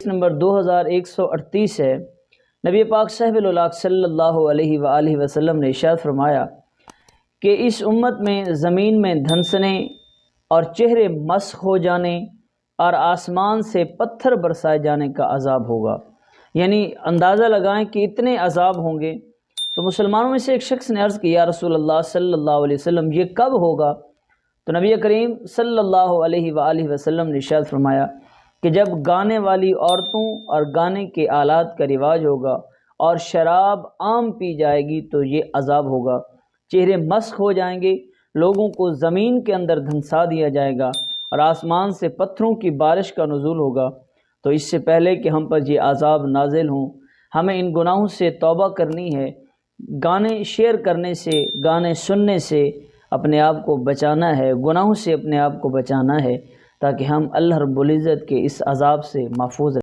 Number 2138 ہے۔ نبی پاک صاحب الولاق صلی اللہ علیہ وآلہ وسلم نے ارشاد فرمایا کہ اس امت میں زمین میں دھنسنے اور چہرے مسخ ہو جانے اور آسمان سے پتھر برسائے جانے کا عذاب ہوگا، یعنی اندازہ لگائیں کہ اتنے عذاب ہوں گے۔ تو مسلمانوں میں سے ایک شخص نے عرض کی یا رسول اللہ صلی اللہ علیہ وسلم یہ کب ہوگا؟ تو نبی کریم صلی اللہ علیہ وآلہ وسلم نے ارشاد فرمایا کہ جب گانے والی عورتوں اور گانے کے آلات کا رواج ہوگا اور شراب عام پی جائے گی تو یہ عذاب ہوگا، چہرے مسخ ہو جائیں گے، لوگوں کو زمین کے اندر دھنسا دیا جائے گا اور آسمان سے پتھروں کی بارش کا نزول ہوگا۔ تو اس سے پہلے کہ ہم پر یہ عذاب نازل ہوں، ہمیں ان گناہوں سے توبہ کرنی ہے، گانے شیئر کرنے سے، گانے سننے سے اپنے آپ کو بچانا ہے، گناہوں سے اپنے آپ کو بچانا ہے، تاکہ ہم اللہ رب العزت کے اس عذاب سے محفوظ رہیں۔